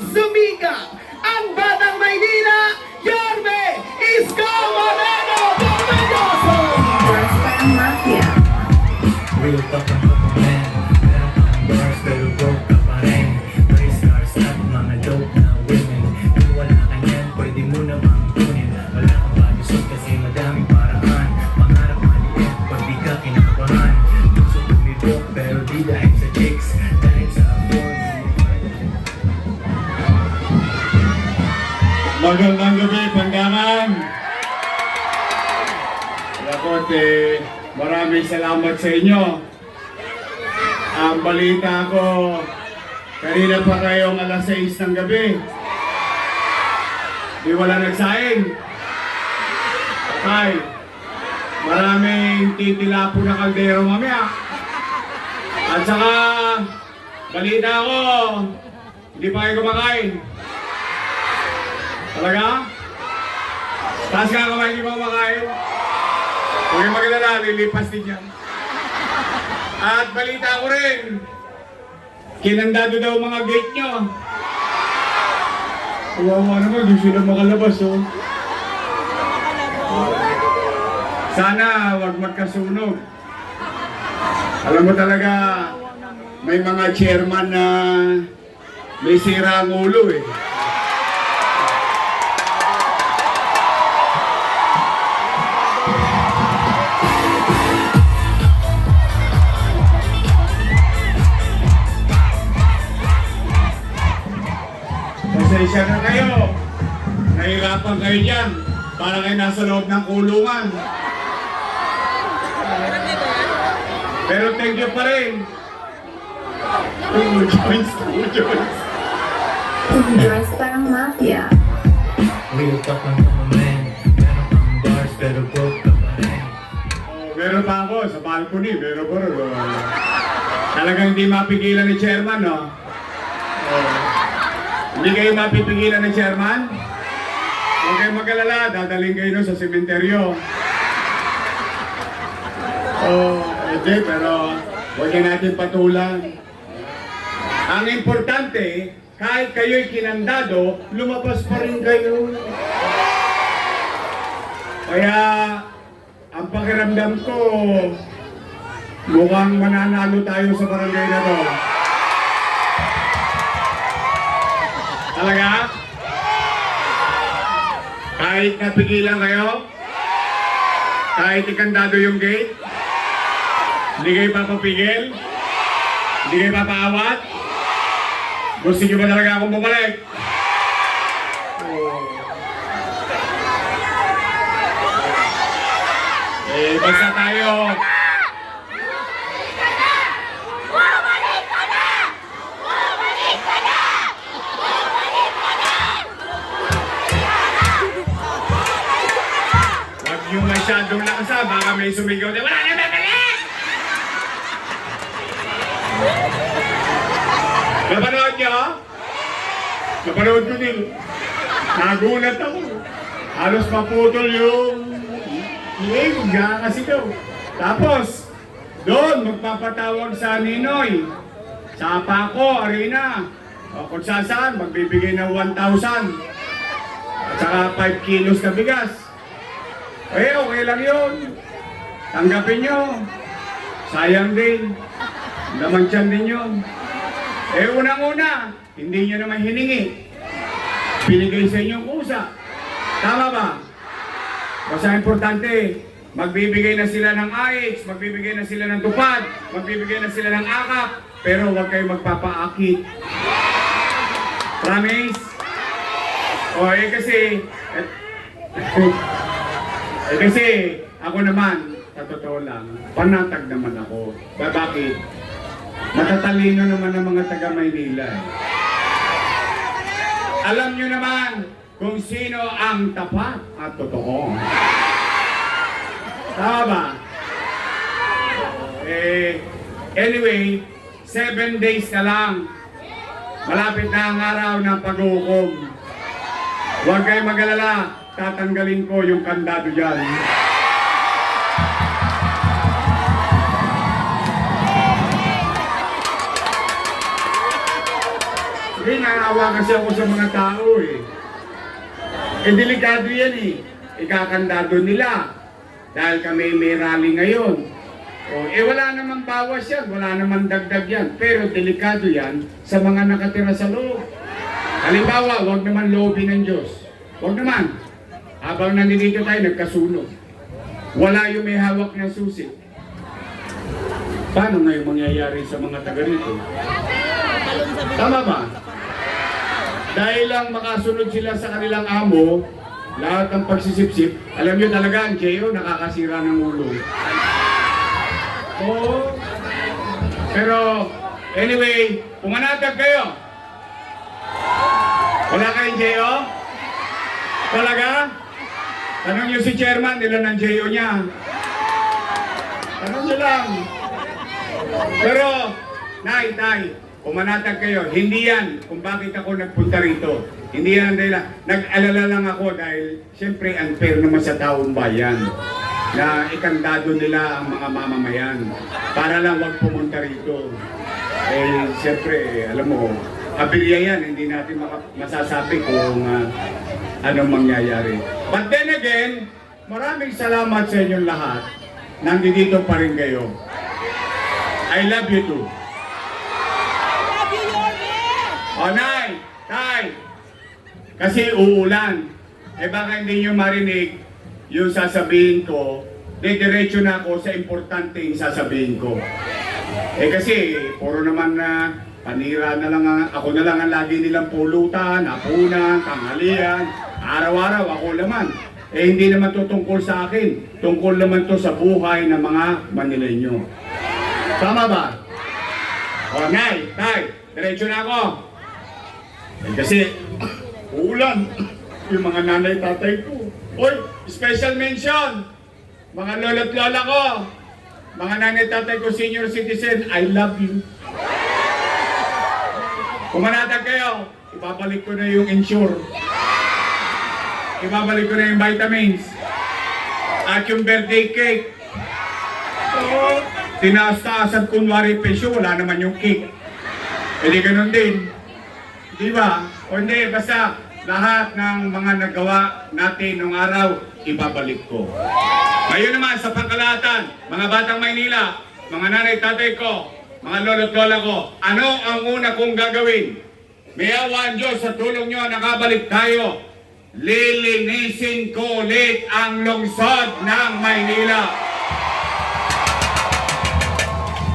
sumika ang Batang Maynila, Yorme Isko Moreno Bormelloso! Bars Parang Mafia. Real talk ang man. Meron kang bars pero broke ka pa rin. May scars at mga dope na women. Kung wala ka yan, pwede mo namang kunin. Wala kang malusot kasi madaming paraan. Pangarap maliit, pag di ka kinakabahan. Gusto tumibok pero di dahil sa chicks. Dahil sa afford. Magandang gabi, Pandangan! Lakot maraming salamat sa inyo. Ang balita ko, kanina pa kayong alas 6 ng gabi. Di wala nagsaing. Okay. Maraming titilapo na kaldero mamaya. At saka, balita ko, hindi pa kayo kumakain. Talaga? Taas ka kamay, hindi pa kumakain? Huwag yung magalala, lilipas din yan. At balita ko rin, kinandado daw mga gate nyo. Kawawa naman, di sila makalabas, oh. Sana wag magkasunog. Alam mo talaga, may mga chairman na may sira ang ulo, eh. Pasensya na kayo. Nahirapan kayo dyan. Para kayo nasa loob ng kulungan. Pero thank you pa rin. Two joints. Bars Parang Mafia. Real talk ang man. Meron kang bars pero broke ka pa rin. Meron pa ako sa balcony. Meron ko rin. Talagang hindi mapigilan ni chairman, no? Hindi kayo mapipigilan ng chairman? Huwag kayong mag-alala, dadaling kayo nun sa sementeryo. Hindi, pero huwag niya natin patulan. Ang importante, kahit kayo'y kinandado, lumabas pa rin kayo. Kaya, ang pakiramdam ko, mukhang mananalo tayo sa barangay na to. Talaga? Kahit napigilan kayo? Kahit ikandado yung gate? Hindi kayo papapigil? Hindi kayo papaawat? Gusto nyo ba talaga akong bumalik? Basta tayo. Yung masyadong lakasa, baka may sumigaw na wala na babalik! Napanood niyo? Napanood ko din. Nagulat ako. Halos maputol yung kasi daw. Tapos, doon magpapatawag sa Ninoy. Sa Paco Arena. O kung saan, magbibigay ng 1,000. At saka 5 kilos na bigas. Okay lang yun. Tanggapin nyo. Sayang din. Laman tiyan din yun. Unang-una, hindi nyo naman hiningi. Binigay sa inyong kusa. Tama ba? Basta importante, magbibigay na sila ng AIX, magbibigay na sila ng tupad, magbibigay na sila ng akap, pero huwag kayo magpapaakit. Promise? Kasi ako naman, sa totoo lang, panatag naman ako. Bakit? Matatalino naman ang mga taga Maynila. Alam nyo naman kung sino ang tapat at totoo. Tama ba? Anyway, 7 days na lang. Malapit na ang araw ng pag-uukom. Huwag kayo mag-alala. Tatanggalin ko yung kandado dyan. Hindi, naawa kasi ako sa mga tao eh. Eh, delikado yan eh. Ikakandado nila. Dahil kami may rally ngayon. O, eh, wala namang bawas yan. Wala namang dagdag yan. Pero delikado yan sa mga nakatira sa loob. Halimbawa, huwag naman loobin ng Diyos. Huwag naman. Habang nandito tayo, nagkasunog. Wala yung may hawak ng susi. Paano ngayon mangyayari sa mga taga rito? Tama ba? Dahil lang makasunod sila sa kanilang amo, lahat ng pagsisipsip, alam nyo talaga, ang J.O. nakakasira ng ulo. Oo. Pero, anyway, pumanatag kayo. Wala kayong J.O.? Talaga? Tanong nyo si chairman, ilan ang J.O. niya. Tanong nyo lang. Pero, Nay, pumanatag kayo. Hindi yan kung bakit ako nagpunta rito. Hindi yan ang dahilan. Nag-alala lang ako dahil siyempre unfair naman sa taong bayan na ikandado nila ang mga mamamayan para lang wag pumunta rito. Eh, siyempre, alam mo, abilya yan. Hindi natin masasabi kung anong mangyayari. But then again, maraming salamat sa inyong lahat. Nandito pa rin kayo. I love you too. O, Nay, Tay, kasi uulan. Eh baka hindi nyo marinig yung sasabihin ko, diretso na ako sa importante yung sasabihin ko. Eh kasi, puro naman na panira na lang, ako na lang ang lagi nilang pulutan, hapunan, tanghalian, araw-araw ako naman. Eh hindi naman to tungkol sa akin, tungkol naman to sa buhay ng mga Manileño. Tama ba? O, Nay, Tay, diretso na ako. Eh, kasi, uulan. Yung mga nanay, tatay ko. Oy, special mention. Mga lolo't lola ko. Mga nanay, tatay ko, senior citizen, I love you. Pumanatag kayo, ibabalik ko na yung insure. Ibabalik ko na yung vitamins. At yung birthday cake. Oh, tinaas-taasan kunwari pesyo, wala naman yung cake. Hindi ganun din. Di ba? O hindi, basta lahat ng mga nagawa natin nung araw, ibabalik ko. Ngayon naman sa pangkalahatan, mga batang Maynila, mga nanay, tatay ko, mga lolo't lola ko, ano ang una kong gagawin? May awa ang Diyos sa tulong nyo, nakabalik tayo. Lilinisin ko ulit ang lungsod ng Maynila.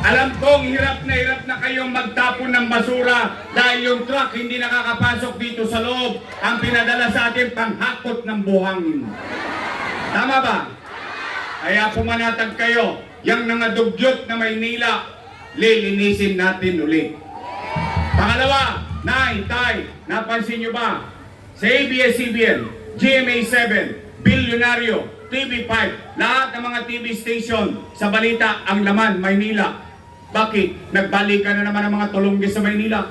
Alam kong hirap na kayong magtapon ng basura dahil yung truck hindi nakakapasok dito sa loob. Ang pinadala sa atin panghakot ng buhangin. Tama ba? Kaya pumanatag kayo. Yang nangadugyot na Maynila, lilinisin natin ulit. Pangalawa, Nay, Tay, napansin nyo ba? Sa ABS-CBN, GMA7, Bilyonaryo, TV5, lahat ng mga TV station sa balita ang laman, Maynila. Bakit? Nagbalikan na naman ang mga tulunggis sa Maynila.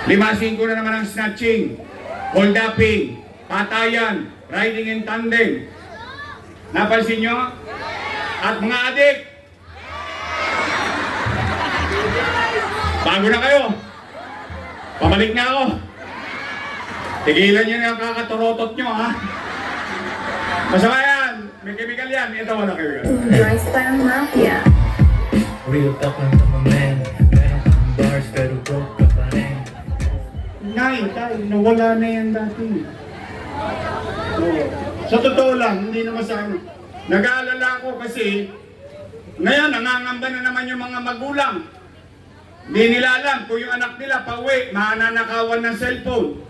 5-5 na naman ang snatching, hold-upping, patayan, riding in tandem. Napansin nyo? At mga adik, bago na kayo. Pabalik na ako. Tigilan nyo na yung kakaturotot nyo, ha? Masama yan. May chemical yan. Ito wala kayo yan. Lifestyle Mafia. Real talk lang to my man. Meron kang bars pero broke ka pa rin. Nay, Tay, nawala na yan dati. Oo. Sa totoo lang, hindi naman sa ano. Nag-aalala ako kasi ngayon, nangangamba na naman yung mga magulang. Hindi nila alam kung yung anak nila pauwi, mananakawan ng cellphone.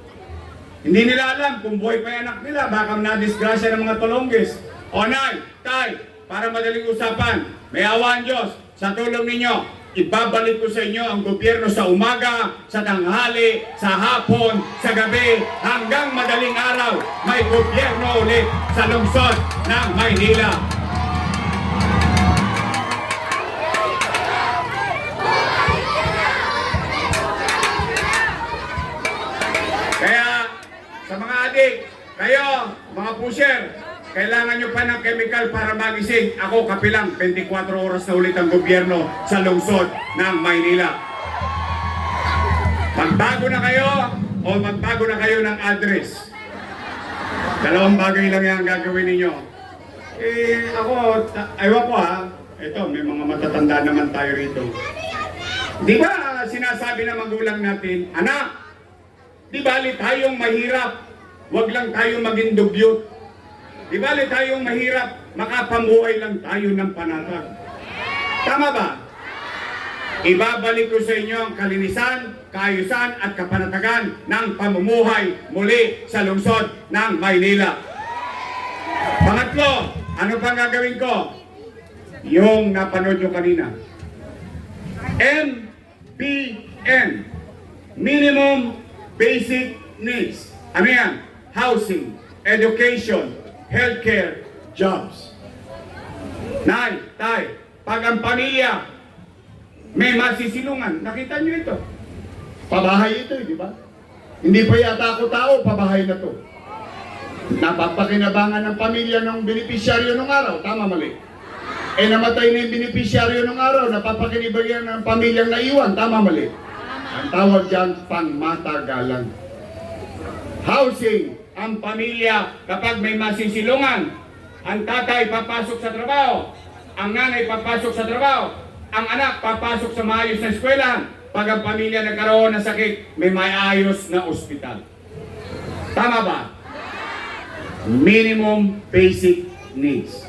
Hindi nila alam kung buhay pa yung anak nila, baka na-disgrasya ng mga tulunggis. O Nay, Tay, para madaling usapan, may awa ang Diyos. Sa tulong ninyo, ibabalik ko sa inyo ang gobyerno sa umaga, sa tanghali, sa hapon, sa gabi, hanggang madaling araw, may gobyerno ulit sa lungsod ng Maynila. Kaya, sa mga adik, kayo, mga pusher, kailangan nyo pa ng chemical para magising. Ako, kapilang, 24 oras na ulit ang gobyerno sa lungsod ng Maynila. Magbago na kayo o magbago na kayo ng address. Dalawang bagay lang yan ang gagawin ninyo. Ayaw ko ha. Ito, may mga matatanda naman tayo rito. Di ba sinasabi ng magulang natin, anak, di bali tayong mahirap, wag lang tayong maging dugyot. Di bali tayong mahirap, makapamuhay lang tayo ng panatag. Tama ba? Ibabalik ko sa inyo ang kalinisan, kaayusan at kapanatagan ng pamumuhay muli sa lungsod ng Maynila. Pangatlo, ano pang gagawin ko? Yung napanood nyo kanina. MBN, Minimum Basic Needs. Ano yan? Housing, education, healthcare, jobs. Nay, tay, pag ang pamilya may masisilungan, nakita nyo ito. Pabahay ito, di ba? Hindi pa yata ako tao, pabahay na to. Napapakinabangan ng pamilya ng benepisyaryo ng araw, tama mali. Namatay na yung benepisyaryo ng araw, napapakinabangan ng pamilyang naiwan, tama mali. Ang tawag dyan, pangmatagalan. Housing, ang pamilya kapag may masisilungan, ang tatay papasok sa trabaho, ang nanay papasok sa trabaho, ang anak papasok sa maayos na eskwelahan. Pag ang pamilya nagkaroon ng sakit, may maayos na ospital. Tama ba? Minimum basic needs.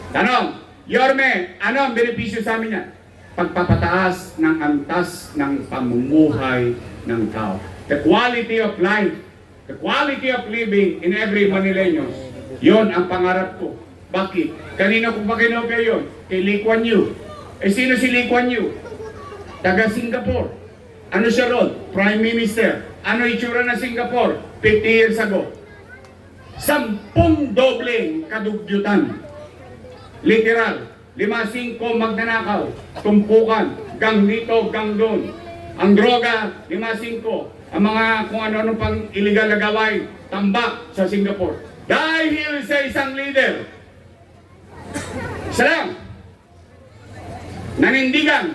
Tanong, Yorme, ano ang benepisyo sa amin yan? Pagpapataas ng antas ng pamumuhay ng tao. The quality of life, the quality of living in every Manileño, yon ang pangarap ko. Bakit? Kanino ko ba kinopya yun? Kay Lee Kuan Yew. Sino si Lee Kuan Yew? Taga Singapore. Ano siya ron? Prime Minister. Ano itsura ng Singapore 50 years ago? 10 dobleng kadugyutan. Literal. 5-5 magnanakaw. Tumpukan. Gang dito, gang doon. Ang droga, 5-5. Ang mga kung ano-ano pang illegal na gawain, tambak sa Singapore. Dahil sa isang leader. Isa lang. Nanindigan.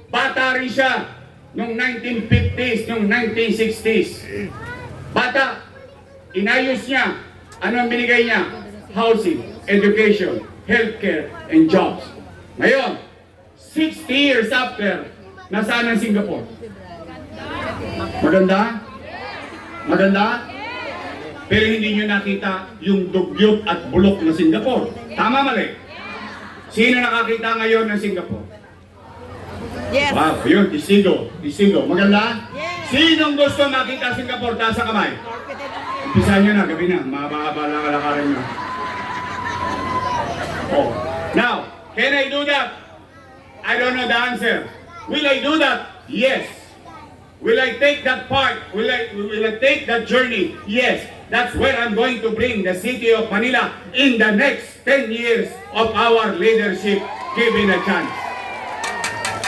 Bata rin siya noong 1950s, noong 1960s. Bata. Inayos niya. Ano ang binigay niya? Housing, education, healthcare, and jobs. Ngayon, 60 years after, nasaan ang Singapore? Maganda? Maganda? Pero hindi nyo nakita yung dugyot at bulok na Singapore. Tama mali? Sino nakakita ngayon ng Singapore? Yes. Wow, yun, tisigo. Tisigo. Maganda? Yes. Sinong gusto makita Singapore? Taas ang kamay. Umpisahan nyo na, gabi na. Mahaba lang kalakaran nyo. Oh. Now, can I do that? I don't know the answer. Will I do that? Yes. Will I take that part? Will I take that journey? Yes. That's where I'm going to bring the city of Manila in the next 10 years of our leadership given a chance.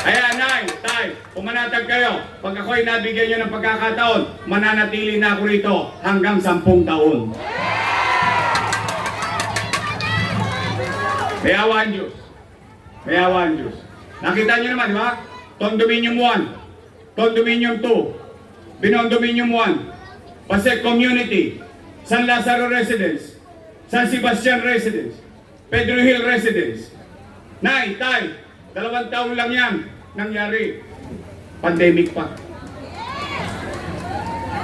Kaya Nay, Tay, pumanatag kayo. Pag ako'y nabigyan nyo ng pagkakataon, mananatili na ako rito hanggang 10 taon. Mayawan Diyos. Mayawan Diyos. Nakita nyo naman, di ba? Condominium 1, Condominium 2, Binondominium 1, Pasek Community, San Lazaro Residence, San Sebastian Residence, Pedro Hill Residence. Nay, Tay, 2 taon lang yan nangyari. Pandemic pa.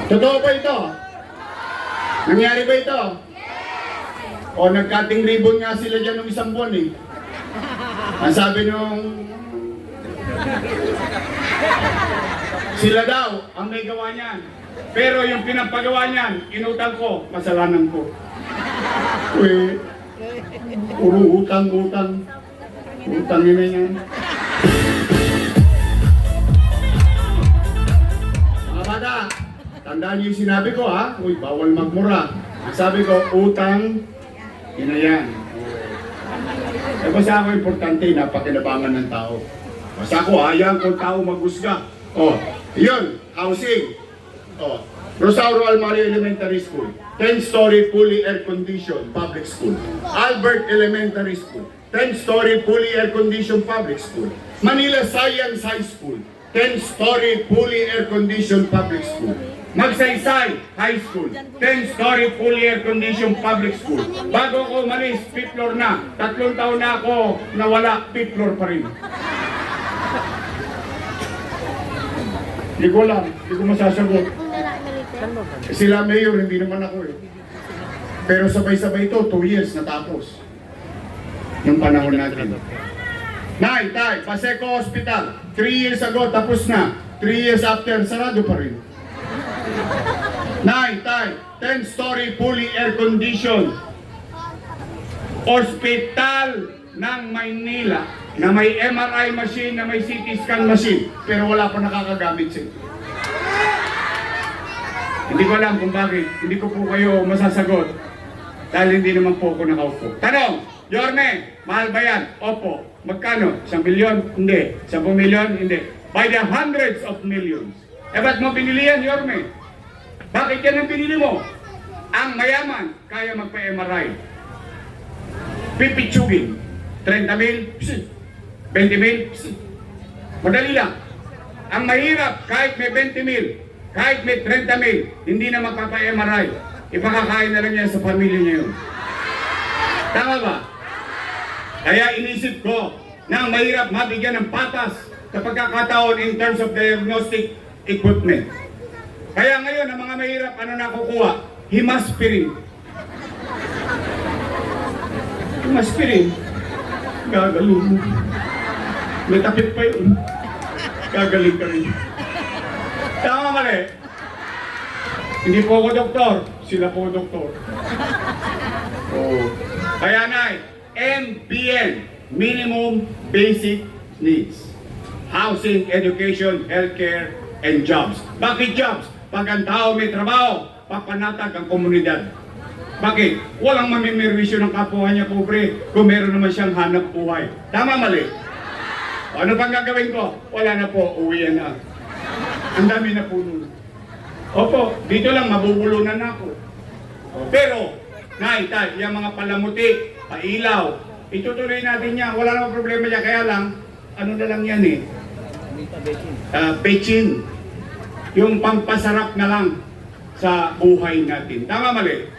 Totoo ba ito? Nangyari ba ito? O nagkating ribbon nga sila dyan ng 1 buwan eh. Ang sabi nung sila daw ang may gawa niyan. Pero yung pinapagawa niyan, inutang ko, masalanan ko. Uy, puro utang-utang. Utang nila yan. Mga bata, tandaan niyo yung sinabi ko ha. Uy, bawal magmura. Ang sabi ko, utang, yun na yan. Eh basta ako importante, napakinabangan ng tao. Basta ako, hayaan kung tao maghusga. Oh, yun, housing. Oh, Rosauro Almario Elementary School, 10-story fully air-conditioned public school. Albert Elementary School, 10-story fully air-conditioned public school. Manila Science High School, 10-story fully air-conditioned public school. Magsaysay High School, 10-story fully air-conditioned public school. Bago ko umalis, 5th floor na. 3 taon na ako nawala, 5th floor pa rin. Hindi ko alam, hindi ko masasagot. Sila mayor, hindi naman ako eh. Pero sabay-sabay ito, 2 years natapos. Yung panahon natin. Nay, tay, Paseco Hospital, 3 years ago, tapos na. 3 years after, sarado pa rin. Nay, tay, 10-story fully air-conditioned hospital ng Maynila na may MRI machine, na may CT scan machine, pero wala pa nakakagamit siya. Hindi ko alam kung bakit. Hindi ko po kayo masasagot dahil hindi naman po ako nakaupo. Tanong, Yorme, mahal ba yan? Opo. Magkano? 1 milyon? Hindi. 10 milyon? Hindi. By the hundreds of millions. Eh ba't mo pinili yan, Yorme? Bakit yan ang pinili mo? Ang mayaman, kaya magpa-MRI. Pipitsugin. 30 mil? 20 mil? Madali lang. Ang mahirap, kahit may 20 mil, kahit may 30 mil, hindi na magpapa-MRI. Ipakakain na lang yan sa pamilya niya yun. Tama ba? Kaya inisip ko na ang mahirap mabigyan ng patas sa pagkakataon in terms of diagnostic equipment. Kaya ngayon, ang mga mahirap, ano nakukuha? Himaspirin. Himaspirin. Gagaling mo. May tapit pa yun. Gagaling ka rin. Tama mali. Hindi po ako doktor. Sila po doktor. Oh. Kaya na, MBN, Minimum Basic Needs. Housing, Education, Healthcare, and Jobs. Bakit jobs? Pag ang tao may trabaho, papanatag ang komunidad. Bakit? Walang mamimirwisyo ng kapwa niya pobre kung meron naman siyang hanap buhay. Tama mali? Ano pang gagawin ko? Wala na po, uwian na. Ang dami na po nun. Opo, dito lang mabubulunan na ako. Pero, nay, tay, yung mga palamuti, pailaw, itutuloy natin yan. Wala namang problema niya. Kaya lang, ano na lang yan eh? Pechin. Yung pampasarap na lang sa buhay natin. Tama mali?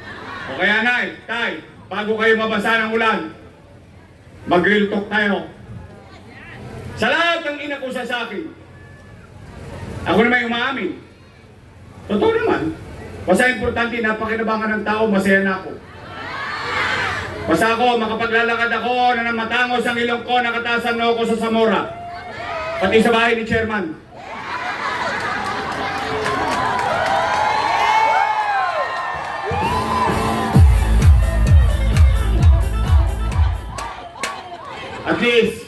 O kaya nay, tay, bago kayo mabasa ng ulan, mag-real talk tayo. Sa lahat ng inakusa sa akin, ako naman umaamin. Totoo naman. Basta importante, napakinabangan ng tao, masaya na ako. Basta ako, makapaglalakad ako na matangos ang ilong ko, nakatasan na ako sa Zamora. Pati sa bahay ni Chairman. At least,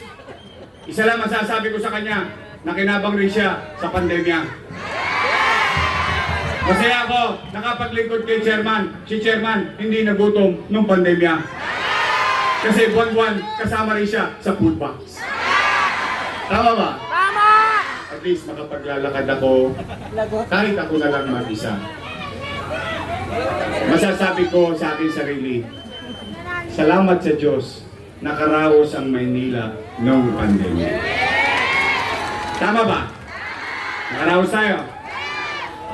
isa lang masasabi ko sa kanya, nakinabang rin siya sa pandemya. Masaya ako, nakapaglingkod kay Chairman. Si Chairman, hindi nagutom nung pandemya. Kasi buwan-buwan, kasama rin siya sa food box. Tama ba? Tama! At least makapaglalakad ako, kahit ako na lang mag-isa. Masasabi ko sa aking sarili, salamat sa Diyos, nakaraos ang Maynila noong pandemya. Tama ba? Nakaraos tayo.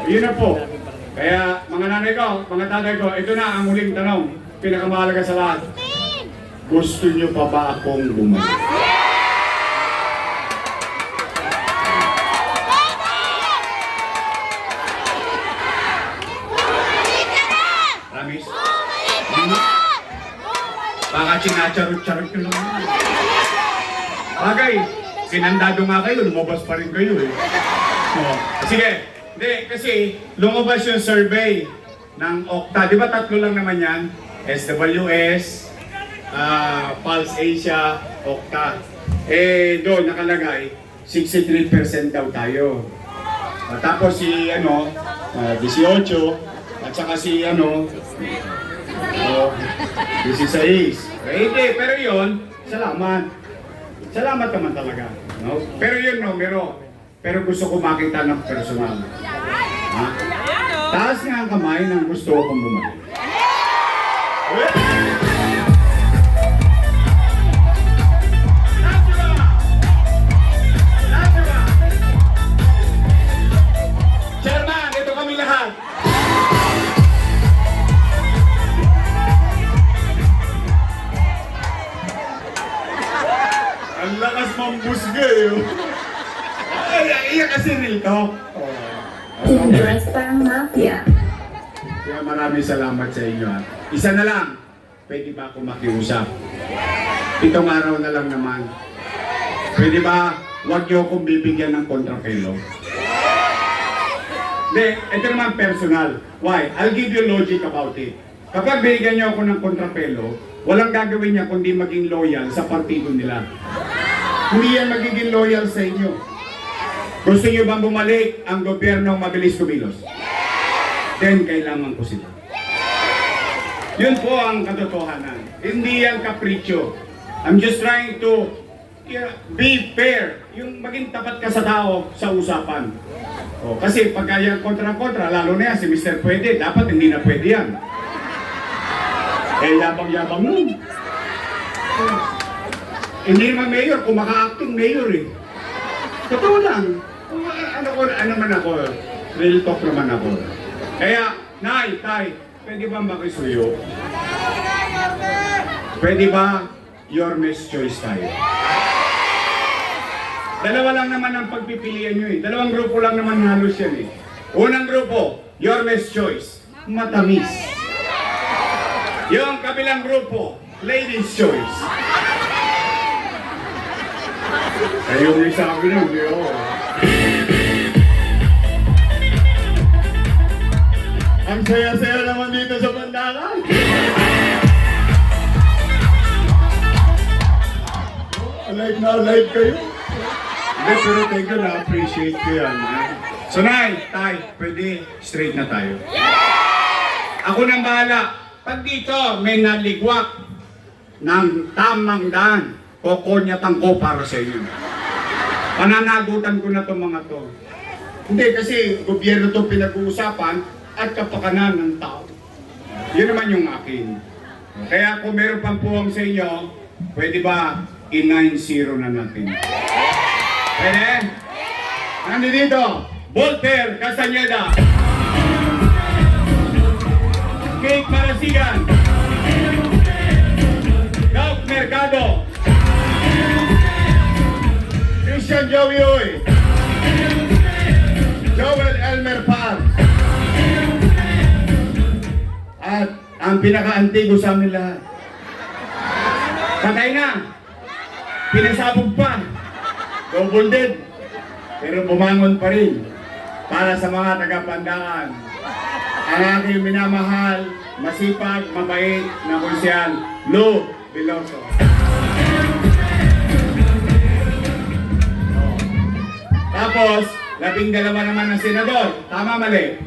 Yun na po. Kaya mga nanay ko, mga tatay ko, ito na ang huling tanong. Pinakamahalaga sa lahat. Gusto niyo pa ba akong bumalik? Promise? Baka sinacharot-charot nyo lang. Bagay, sinandado nga kayo, lumabas pa rin kayo eh. Oh. Sige, hindi, kasi lumabas yung survey ng Okta. Di ba 3 lang naman yan? SWS, Pulse Asia, Okta. Eh, doon nakalagay, 63% daw tayo. Tapos si, 18, at saka si, 16. Hindi, pero yun, salamat. Salamat naman talaga. No? Pero yun, numero. Pero gusto ko makita ng personal. Ha? Taas nga ang kamay ng gusto kong bumalik. mambusga eh. Ay, iyan kasi real talk. Endorse Bang Mafia. Kaya maraming salamat sa inyo. Isa na lang, pwede ba ako makiusap? Itong araw na lang naman. Pwede ba, huwag niyo akong bibigyan ng kontrapelo? Hindi, ito naman personal. Why? I'll give you logic about it. Kapag binigyan niyo ako ng kontrapelo, walang gagawin niya kundi maging loyal sa partido nila. Hindi yan magiging loyal sa inyo. Gusto niyo bang bumalik ang gobyernong mabilis kumilos? Then, kailangan ko sila. Yun po ang katotohanan. Hindi yan kapritsyo. I'm just trying to be fair. Yung maging tapat ka sa tao sa usapan. O, kasi pagka yan kontra-kontra, lalo na yan si Mr. Pwede, dapat hindi na pwede yan. Eh, yabang-yabang nun. Hindi naman mayor, kung maka-acting mayor eh. Totoo lang. Ano man ako, real talk naman ako. Kaya, Nay, Tay, pwede ba makisuyo? Pwede ba your best choice tayo? Dalawa lang naman ang pagpipilian nyo eh. Dalawang grupo lang naman halos yan eh. Unang grupo, your best choice, matamis. Yung kabilang grupo, ladies choice. Ayun yung sabi nyo, di ako. Ang saya-saya naman dito sa Bandakan. Alive na alive kayo. Hindi, pero thank you, na-appreciate ko yan. So, Nay, Tay, pwede straight na tayo. Ako nang bahala. Pag dito may naligwak ng tamang daan, kokonyatan ko para sa inyo. Pananagutan ko na itong mga to. Hindi, kasi gobyerno to pinag-uusapan at kapakanan ng tao. Yun naman yung akin. Kaya kung meron pang puwang sa inyo, pwede ba i-9-0 na natin? Pwede? Nandito, Voltaire Castañeda, Kate Marasigan, Gaut Mercado, Christian Joey Uy, Joel Elmer Par, at ang pinaka-antigo sa amin lahat. Patay na, pinasabog pa, double dead, pero bumangon pa rin para sa mga taga-Pandakan. Ang aking minamahal, masipag, mabait na konsyal, Lou Veloso. Tapos, 12 naman ng senador. Tama, mali?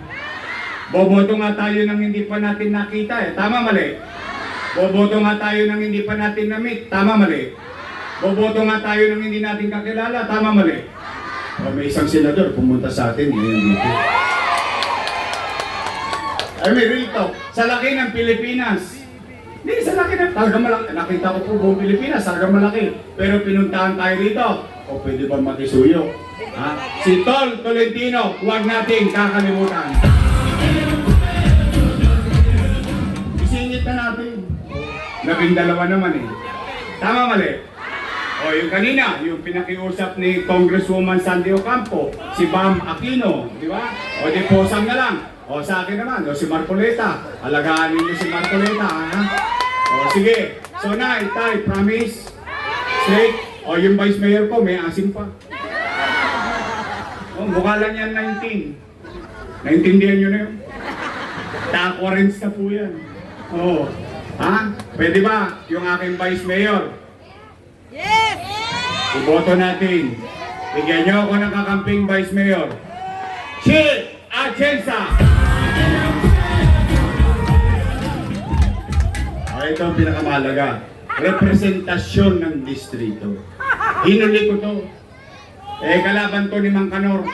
Boboto nga tayo ng hindi pa natin nakita eh. Tama, mali? Boboto nga tayo ng hindi pa natin na-meet. Tama, mali? Boboto nga tayo ng hindi natin kakilala. Tama, mali? O, may isang senador pumunta sa atin ngayon dito. Ay, may real talk. Sa laki ng Pilipinas. Hindi, sa laki ng... Talagang malaki. Nakita ko po buong Pilipinas. Talagang malaki. Pero pinuntahan tayo dito. O, pwede ba makisuyo? Ha? Si Tol Tolentino, huwag nating kakalimutan. Isingit na natin. 12 naman eh. Tama, mali? O, yung kanina, yung pinakiusap ni Congresswoman Sandy Ocampo, si Bam Aquino, di ba? O, di posang na lang. O, sa akin naman, o si Marcoleta. Alagaan ninyo si Marcoleta, ha? O, sige. So, Nay, Tay, promise? Straight? O, yung Vice Mayor ko, may asim pa. O, mukha lang yan 19. Naintindihan nyo na yun? Takorens na po yan. O, ha? Pwede ba yung aking Vice Mayor? Yes! Iboto natin. Bigyan nyo ako ng kakamping Vice Mayor. Chill! Atienza! Ito ang pinakamahalaga. Representasyon ng distrito. Hinuli ko to. Kalaban to ni Mang Kanor.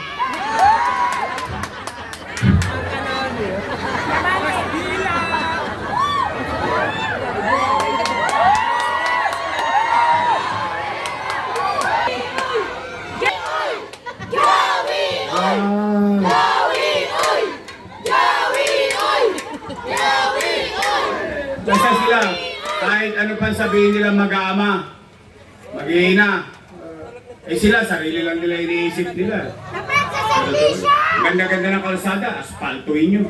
Basta sila, kahit ano pa sabihin nila mag-aama, maghihina. Eh sila, sarili lang nila iniisip nila. Dapat sa servisyo! Ganda-ganda ng kalsada, aspaltuin nyo.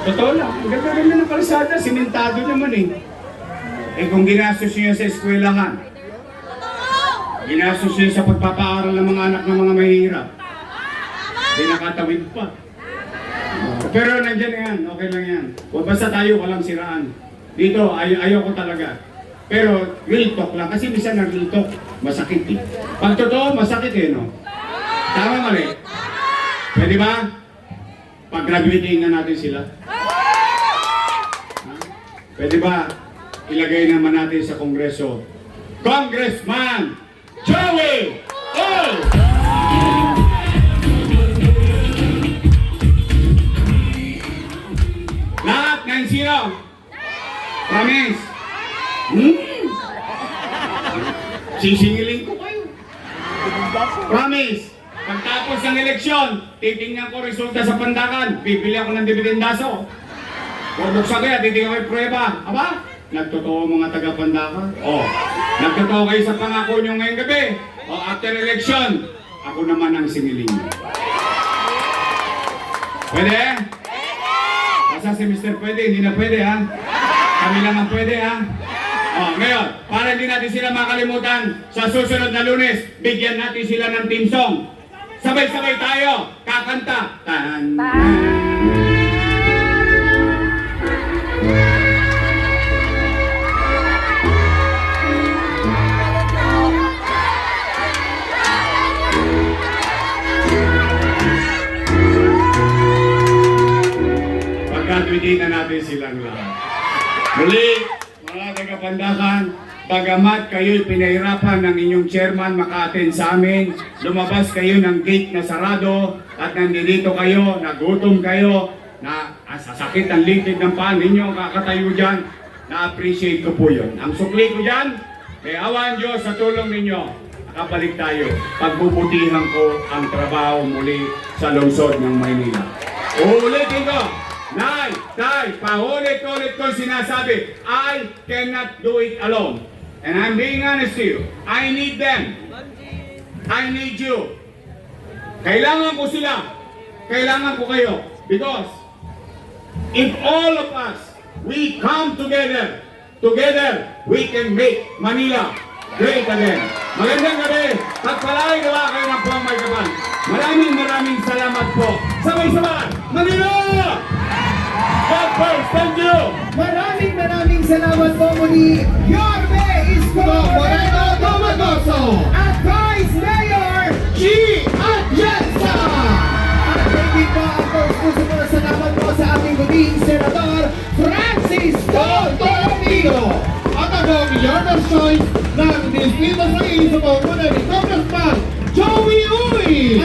Totoo lang, ang ganda-ganda ng kalsada, simentado naman eh. Eh kung ginastos nyo sa eskwelahan, ginastos nyo sa pagpapaaral ng mga anak ng mga mahihirap, di nakatawid pa. Pero nandyan yan, okay lang yan. Huwag basta tayo walang siraan. Dito, ayaw ko talaga. Pero real talk lang, kasi minsan ang real talk, masakit eh. Pag totoo, masakit eh, no? Tama mali? Pwede ba? Pag-graduating na natin sila. Ha? Pwede ba? Ilagay naman natin sa Kongreso. Congressman Joey Oy! Lahat ng sino? Promise? Sisingilin ko kayo. Promise? Pagtapos ng eleksyon, titingnan ko resulta sa pandakan. Bibili ako ng dibidendaso. Bubuksan ko yan, titingnan ko yung prueba. Aba? Nagtotoo mga taga-pandakan? O. Nagtotoo kayo sa pangako nyo ngayong gabi? O after election, ako naman ang singilin nyo. Pwede? Basta si Mr. Pwede, hindi na pwede ha? Kami lang ang pwede ha? O, ngayon, para hindi natin sila makalimutan, sa susunod na Lunes, bigyan natin sila ng team song. Sabay-sabay tayo, kakanta. Tan. Pagkatwidin na natin silang lahat. Muli, mga taga-Pandakan, bagamat kayo'y pinahirapan ng inyong chairman maka-attend sa amin, lumabas kayo ng gate na sarado at nandito kayo, nagutom kayo, na sasakit ang likid ng paa ninyo, kakatayo dyan, na-appreciate ko po yun. Ang sukli ko dyan, kay awan Diyos sa tulong ninyo, nakabalik tayo, pagbubutihan ko ang trabaho muli sa lungsod ng Maynila. Ulitin ko! Nay, paulit-ulit ko sinasabi, I cannot do it alone. And I'm being honest to you. I need them. I need you. Kailangan ko sila. Kailangan ko kayo. Because if all of us, we come together, we can make Manila great again. Magandang gabi. Pagpalain gawa kayo ng buong may kapal. Maraming salamat po. Sabay-sabay, Manila! God first, thank you! Maraming salamat po muli, Yorme Isko Moreno Domagoso at Vice Mayor G. Atienza! At hindi po ang puso po na salamat po sa ating buting Senador Francis Tolentino at ang Yorme's Choice ng Distrito 6 sa pamumunan ni Congressman Joey Uy!